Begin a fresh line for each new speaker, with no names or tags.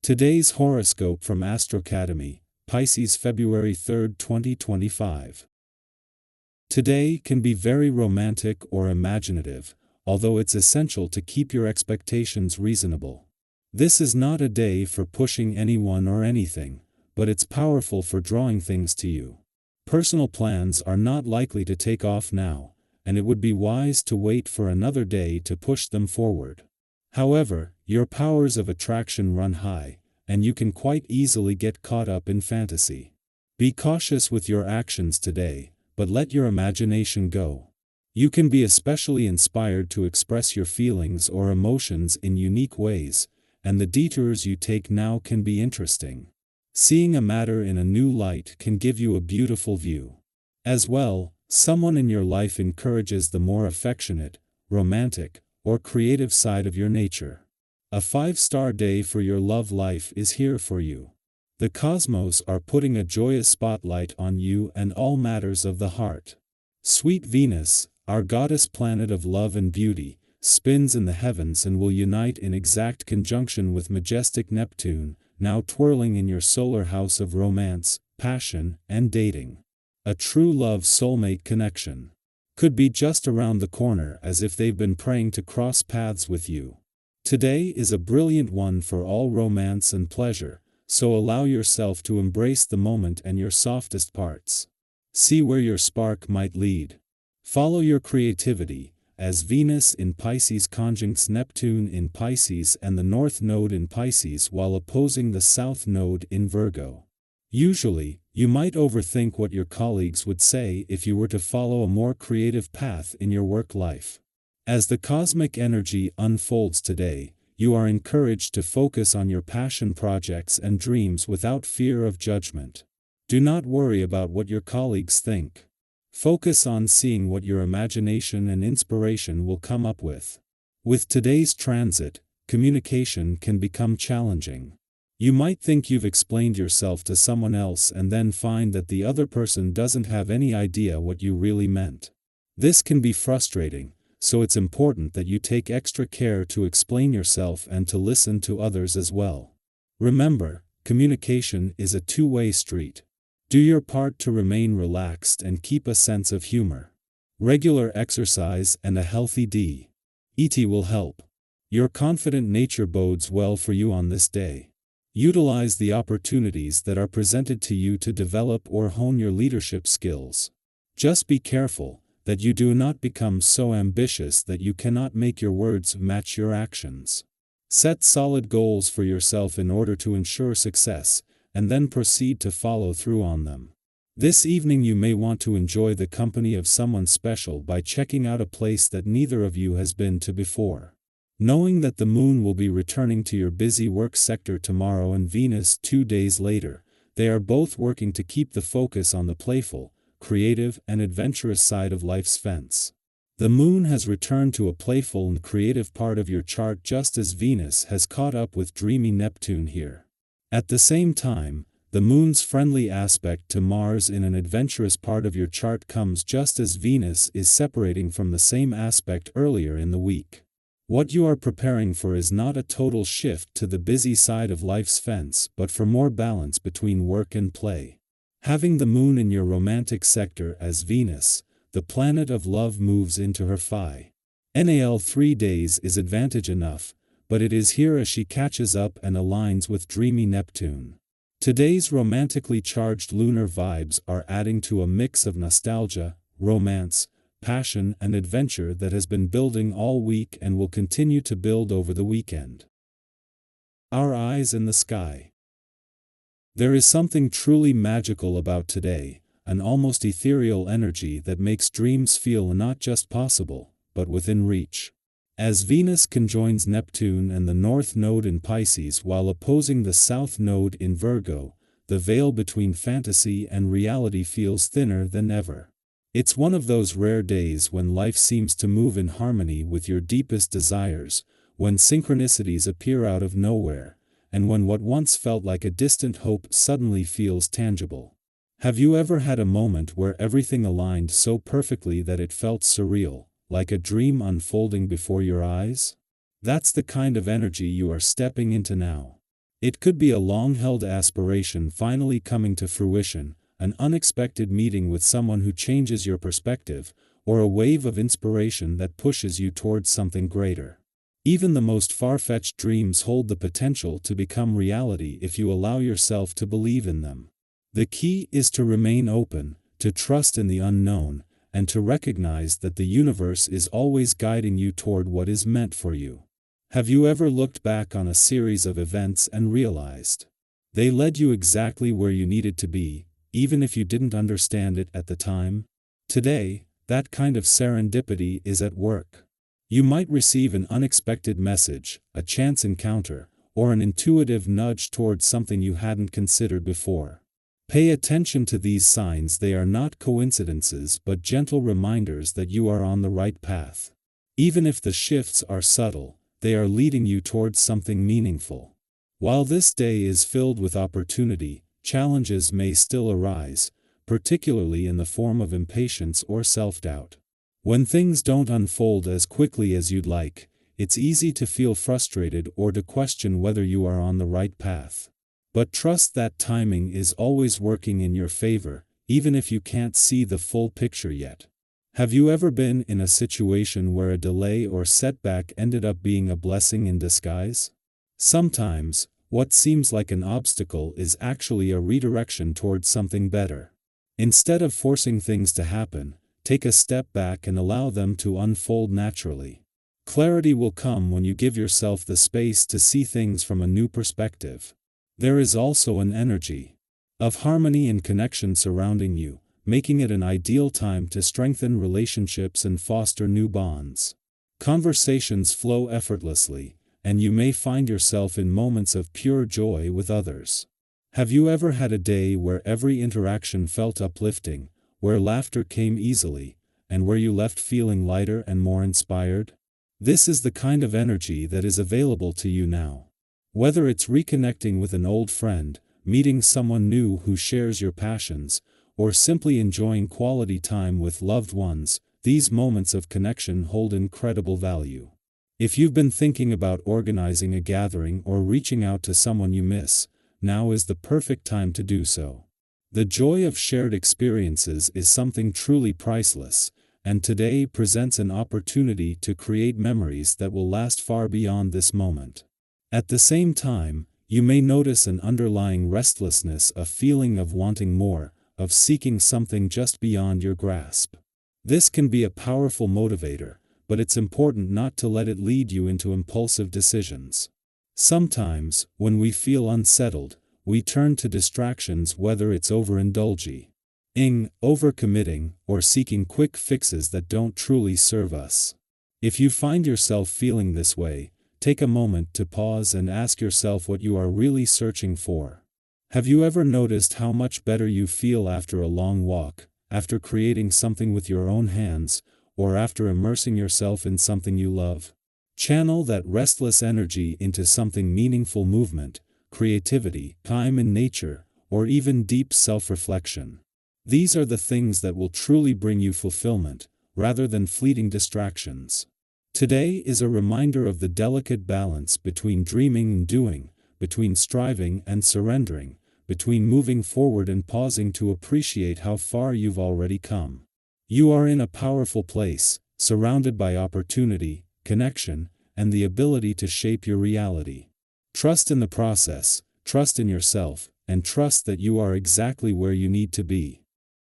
Today's horoscope from Astrocademy, Pisces February 3, 2025. Today can be very romantic or imaginative, although it's essential to keep your expectations reasonable. This is not a day for pushing anyone or anything, but it's powerful for drawing things to you. Personal plans are not likely to take off now, and it would be wise to wait for another day to push them forward. However, your powers of attraction run high, and you can quite easily get caught up in fantasy. Be cautious with your actions today, but let your imagination go. You can be especially inspired to express your feelings or emotions in unique ways, and the detours you take now can be interesting. Seeing a matter in a new light can give you a beautiful view. As well, someone in your life encourages the more affectionate, romantic, or creative side of your nature. A 5-star day for your love life is here for you. The cosmos are putting a joyous spotlight on you and all matters of the heart. Sweet Venus, our goddess planet of love and beauty, spins in the heavens and will unite in exact conjunction with majestic Neptune, now twirling in your solar house of romance, passion, and dating. A true love soulmate connection could be just around the corner, as if they've been praying to cross paths with you. Today is a brilliant one for all romance and pleasure, so allow yourself to embrace the moment and your softest parts. See where your spark might lead. Follow your creativity, as Venus in Pisces conjuncts Neptune in Pisces and the North Node in Pisces while opposing the South Node in Virgo. Usually, you might overthink what your colleagues would say if you were to follow a more creative path in your work life. As the cosmic energy unfolds today, you are encouraged to focus on your passion projects and dreams without fear of judgment. Do not worry about what your colleagues think. Focus on seeing what your imagination and inspiration will come up with. With today's transit, communication can become challenging. You might think you've explained yourself to someone else and then find that the other person doesn't have any idea what you really meant. This can be frustrating, so it's important that you take extra care to explain yourself and to listen to others as well. Remember, communication is a two-way street. Do your part to remain relaxed and keep a sense of humor. Regular exercise and a healthy diet will help. Your confident nature bodes well for you on this day. Utilize the opportunities that are presented to you to develop or hone your leadership skills. Just be careful that you do not become so ambitious that you cannot make your words match your actions. Set solid goals for yourself in order to ensure success, and then proceed to follow through on them. This evening you may want to enjoy the company of someone special by checking out a place that neither of you has been to before. Knowing that the moon will be returning to your busy work sector tomorrow and Venus 2 days later, they are both working to keep the focus on the playful, creative, and adventurous side of life's fence. The moon has returned to a playful and creative part of your chart just as Venus has caught up with dreamy Neptune here. At the same time, the moon's friendly aspect to Mars in an adventurous part of your chart comes just as Venus is separating from the same aspect earlier in the week. What you are preparing for is not a total shift to the busy side of life's fence, but for more balance between work and play. Having the moon in your romantic sector as Venus, the planet of love, moves into her final 3 days is advantage enough, but it is here as she catches up and aligns with dreamy Neptune. Today's romantically charged lunar vibes are adding to a mix of nostalgia, romance, passion, and adventure that has been building all week and will continue to build over the weekend. Our eyes in the sky. There is something truly magical about today, an almost ethereal energy that makes dreams feel not just possible, but within reach. As Venus conjoins Neptune and the North Node in Pisces while opposing the South Node in Virgo, the veil between fantasy and reality feels thinner than ever. It's one of those rare days when life seems to move in harmony with your deepest desires, when synchronicities appear out of nowhere, and when what once felt like a distant hope suddenly feels tangible. Have you ever had a moment where everything aligned so perfectly that it felt surreal, like a dream unfolding before your eyes? That's the kind of energy you are stepping into now. It could be a long-held aspiration finally coming to fruition, an unexpected meeting with someone who changes your perspective, or a wave of inspiration that pushes you towards something greater. Even the most far-fetched dreams hold the potential to become reality if you allow yourself to believe in them. The key is to remain open, to trust in the unknown, and to recognize that the universe is always guiding you toward what is meant for you. Have you ever looked back on a series of events and realized they led you exactly where you needed to be, even if you didn't understand it at the time? Today, that kind of serendipity is at work. You might receive an unexpected message, a chance encounter, or an intuitive nudge towards something you hadn't considered before. Pay attention to these signs. They are not coincidences but gentle reminders that you are on the right path. Even if the shifts are subtle, they are leading you towards something meaningful. While this day is filled with opportunity, challenges may still arise, particularly in the form of impatience or self-doubt. When things don't unfold as quickly as you'd like, it's easy to feel frustrated or to question whether you are on the right path. But trust that timing is always working in your favor, even if you can't see the full picture yet. Have you ever been in a situation where a delay or setback ended up being a blessing in disguise? Sometimes, what seems like an obstacle is actually a redirection towards something better. Instead of forcing things to happen, take a step back and allow them to unfold naturally. Clarity will come when you give yourself the space to see things from a new perspective. There is also an energy of harmony and connection surrounding you, making it an ideal time to strengthen relationships and foster new bonds. Conversations flow effortlessly, and you may find yourself in moments of pure joy with others. Have you ever had a day where every interaction felt uplifting, where laughter came easily, and where you left feeling lighter and more inspired? This is the kind of energy that is available to you now. Whether it's reconnecting with an old friend, meeting someone new who shares your passions, or simply enjoying quality time with loved ones, these moments of connection hold incredible value. If you've been thinking about organizing a gathering or reaching out to someone you miss, now is the perfect time to do so. The joy of shared experiences is something truly priceless, and today presents an opportunity to create memories that will last far beyond this moment. At the same time, you may notice an underlying restlessness, a feeling of wanting more, of seeking something just beyond your grasp. This can be a powerful motivator, but it's important not to let it lead you into impulsive decisions. Sometimes, when we feel unsettled, we turn to distractions, whether it's overindulging, overcommitting, or seeking quick fixes that don't truly serve us. If you find yourself feeling this way, take a moment to pause and ask yourself what you are really searching for. Have you ever noticed how much better you feel after a long walk, after creating something with your own hands, or after immersing yourself in something you love? Channel that restless energy into something meaningful: movement, creativity, time in nature, or even deep self-reflection. These are the things that will truly bring you fulfillment, rather than fleeting distractions. Today is a reminder of the delicate balance between dreaming and doing, between striving and surrendering, between moving forward and pausing to appreciate how far you've already come. You are in a powerful place, surrounded by opportunity, connection, and the ability to shape your reality. Trust in the process, trust in yourself, and trust that you are exactly where you need to be.